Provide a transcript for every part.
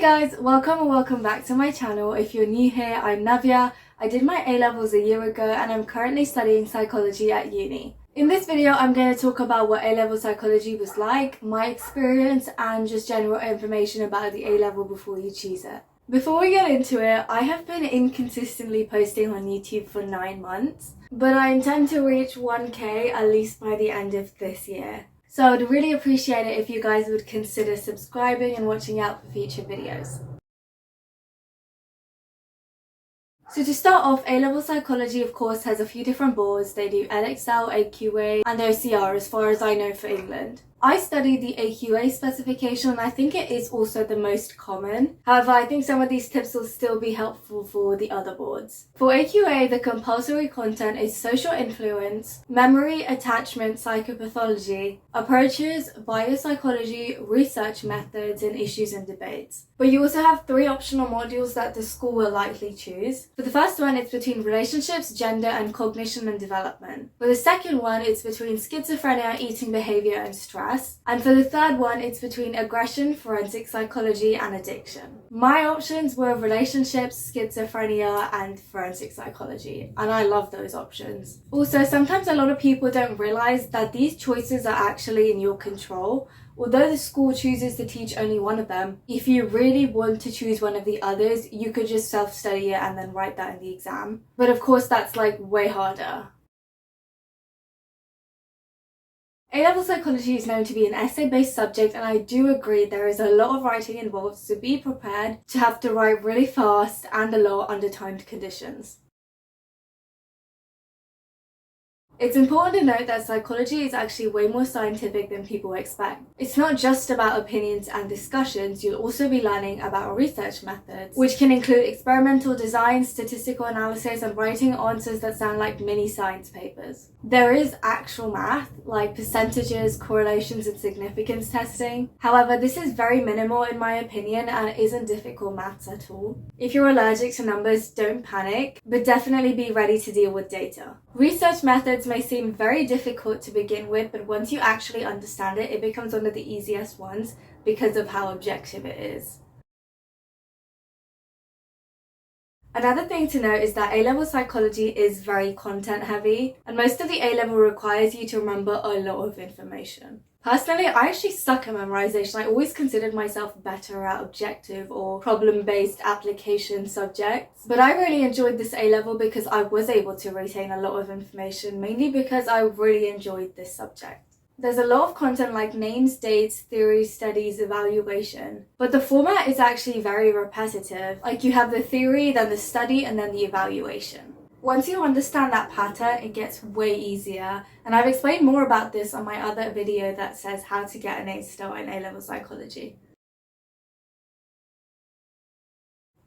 Hey guys, welcome and welcome back to my channel. If you're new here, I'm Navya. I did my A-levels a year ago and I'm currently studying psychology at uni. In this video, I'm going to talk about what A-level psychology was like, my experience, and just general information about the A-level before you choose it. Before we get into it, I have been inconsistently posting on YouTube for 9 months, but I intend to reach 1k at least by the end of this year. So I would really appreciate it if you guys would consider subscribing and watching out for future videos. So to start off, A-level psychology of course has a few different boards. They do LXL, AQA and OCR as far as I know for England. I studied the AQA specification and I think it is also the most common. However, I think some of these tips will still be helpful for the other boards. For AQA, the compulsory content is social influence, memory, attachment, psychopathology, approaches, biopsychology, research methods, and issues and debates. But you also have 3 optional modules that the school will likely choose. For the first one, it's between relationships, gender, and cognition and development. For the second one, it's between schizophrenia, eating behavior, and stress. And for the third one, it's between aggression, forensic psychology, and addiction. My options were relationships, schizophrenia, and forensic psychology, and I love those options. Also, sometimes a lot of people don't realize that these choices are actually in your control. Although the school chooses to teach only one of them, if you really want to choose one of the others, you could just self-study it and then write that in the exam. But of course, that's like way harder. A-level psychology is known to be an essay-based subject, and I do agree there is a lot of writing involved, so be prepared to have to write really fast and a lot under timed conditions. It's important to note that psychology is actually way more scientific than people expect. It's not just about opinions and discussions, you'll also be learning about research methods, which can include experimental design, statistical analysis, and writing answers that sound like mini science papers. There is actual math, like percentages, correlations, and significance testing. However, this is very minimal in my opinion and isn't difficult maths at all. If you're allergic to numbers, don't panic, but definitely be ready to deal with data. Research methods may seem very difficult to begin with, but once you actually understand it, it becomes one of the easiest ones because of how objective it is. Another thing to note is that A-level psychology is very content heavy, and most of the A-level requires you to remember a lot of information. Personally, I actually suck at memorization. I always considered myself better at objective or problem-based application subjects. But I really enjoyed this A-level because I was able to retain a lot of information, mainly because I really enjoyed this subject. There's a lot of content like names, dates, theories, studies, evaluation. But the format is actually very repetitive. Like you have the theory, then the study, and then the evaluation. Once you understand that pattern, it gets way easier. And I've explained more about this on my other video that says how to get an A-star in A-level psychology.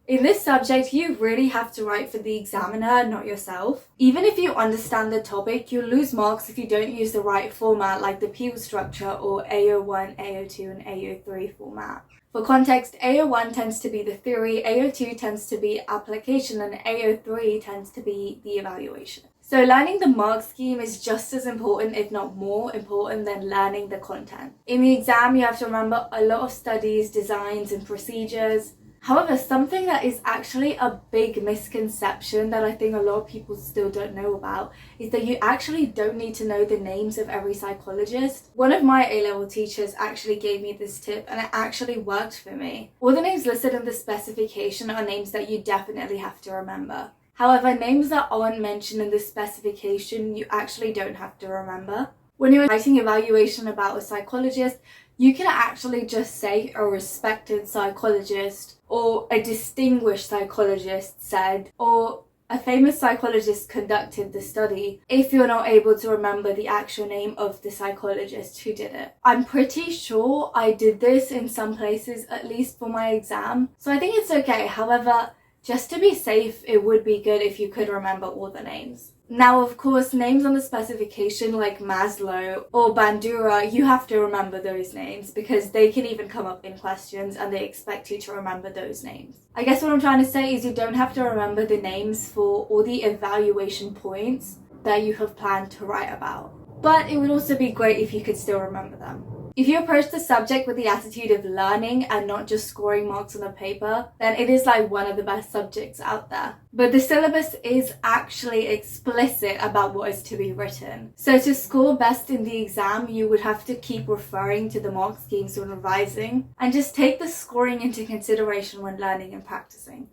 In this subject, you really have to write for the examiner, not yourself. Even if you understand the topic, you'll lose marks if you don't use the right format like the Peel structure or AO1, AO2 and AO3 format. For context, AO1 tends to be the theory, AO2 tends to be application, and AO3 tends to be the evaluation. So learning the mark scheme is just as important, if not more important, than learning the content. In the exam, you have to remember a lot of studies, designs, and procedures. However, something that is actually a big misconception that I think a lot of people still don't know about is that you actually don't need to know the names of every psychologist. One of my A-level teachers actually gave me this tip and it actually worked for me. All the names listed in the specification are names that you definitely have to remember. However, names that aren't mentioned in the specification, you actually don't have to remember. When you're writing evaluation about a psychologist, you can actually just say a respected psychologist, or a distinguished psychologist said, or a famous psychologist conducted the study, if you're not able to remember the actual name of the psychologist who did it. I'm pretty sure I did this in some places, at least for my exam, so I think it's okay. However, just to be safe, it would be good if you could remember all the names. Now, of course, names on the specification like Maslow or Bandura, you have to remember those names because they can even come up in questions and they expect you to remember those names. I guess what I'm trying to say is you don't have to remember the names for all the evaluation points that you have planned to write about. But it would also be great if you could still remember them. If you approach the subject with the attitude of learning and not just scoring marks on a paper, then it is like one of the best subjects out there. But the syllabus is actually explicit about what is to be written. So to score best in the exam, you would have to keep referring to the mark schemes when revising, and just take the scoring into consideration when learning and practicing.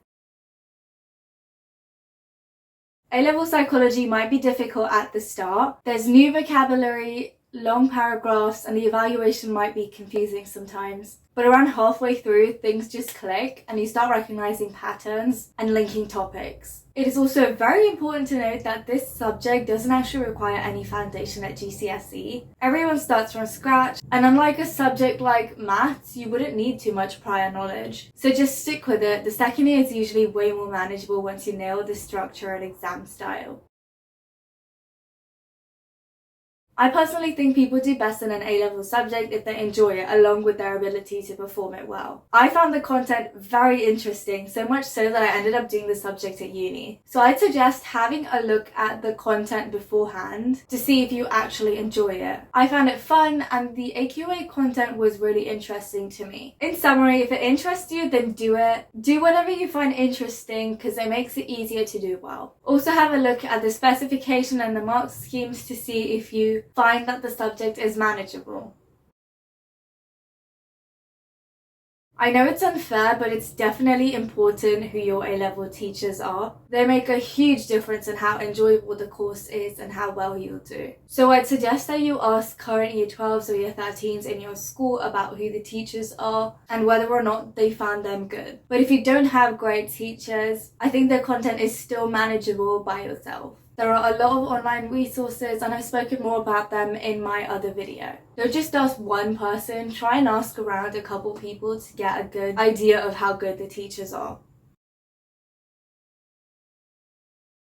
A-level psychology might be difficult at the start. There's new vocabulary, long paragraphs, and the evaluation might be confusing sometimes. But around halfway through, things just click and you start recognizing patterns and linking topics. It is also very important to note that this subject doesn't actually require any foundation at GCSE. Everyone starts from scratch, and unlike a subject like maths, you wouldn't need too much prior knowledge. So just stick with it. The second year is usually way more manageable once you nail the structure and exam style. I personally think people do best in an A-level subject if they enjoy it, along with their ability to perform it well. I found the content very interesting, so much so that I ended up doing the subject at uni. So I'd suggest having a look at the content beforehand to see if you actually enjoy it. I found it fun, and the AQA content was really interesting to me. In summary, if it interests you, then do it. Do whatever you find interesting because it makes it easier to do well. Also have a look at the specification and the mark schemes to see if you find that the subject is manageable. I know it's unfair, but it's definitely important who your A-level teachers are. They make a huge difference in how enjoyable the course is and how well you'll do. So I'd suggest that you ask current Year 12s or Year 13s in your school about who the teachers are and whether or not they found them good. But if you don't have great teachers, I think the content is still manageable by yourself. There are a lot of online resources, and I've spoken more about them in my other video. Don't just ask one person, try and ask around a couple people to get a good idea of how good the teachers are.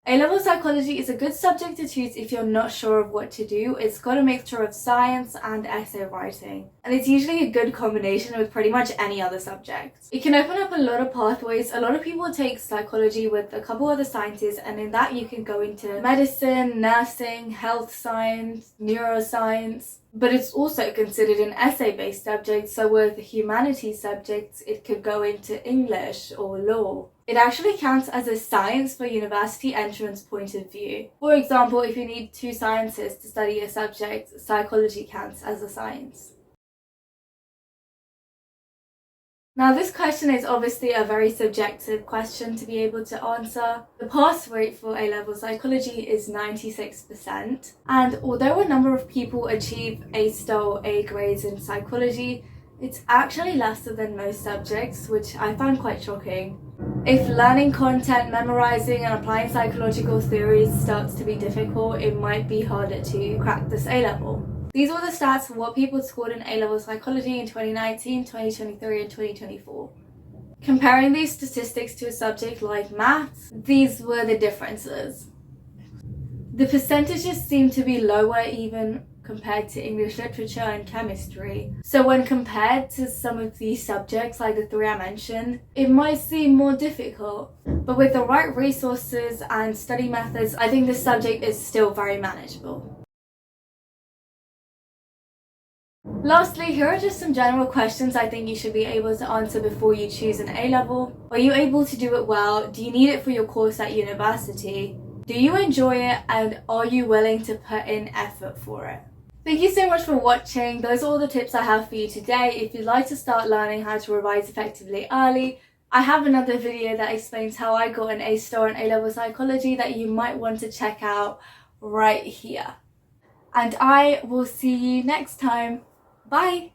A-level psychology is a good subject to choose if you're not sure of what to do. It's got a mixture of science and essay writing, and it's usually a good combination with pretty much any other subject. It can open up a lot of pathways. A lot of people take psychology with a couple other sciences, and in that you can go into medicine, nursing, health science, neuroscience. But it's also considered an essay-based subject, so with humanities subjects it could go into English or law. It actually counts as a science for university entrance point of view. For example, if you need 2 sciences to study a subject, psychology counts as a science. Now this question is obviously a very subjective question to be able to answer. The pass rate for A-level psychology is 96%, and although a number of people achieve A-star or A grades in psychology, it's actually lesser than most subjects, which I found quite shocking. If learning content, memorizing and applying psychological theories starts to be difficult, it might be harder to crack this A-level. These were the stats for what people scored in A-level psychology in 2019, 2023 and 2024. Comparing these statistics to a subject like maths, these were the differences. The percentages seem to be lower even compared to English literature and chemistry. So when compared to some of these subjects like the 3 I mentioned, it might seem more difficult. But with the right resources and study methods, I think this subject is still very manageable. Lastly, here are just some general questions I think you should be able to answer before you choose an A-level. Are you able to do it well? Do you need it for your course at university? Do you enjoy it, and are you willing to put in effort for it? Thank you so much for watching. Those are all the tips I have for you today. If you'd like to start learning how to revise effectively early, I have another video that explains how I got an A-star in A-level psychology that you might want to check out right here. And I will see you next time. Bye!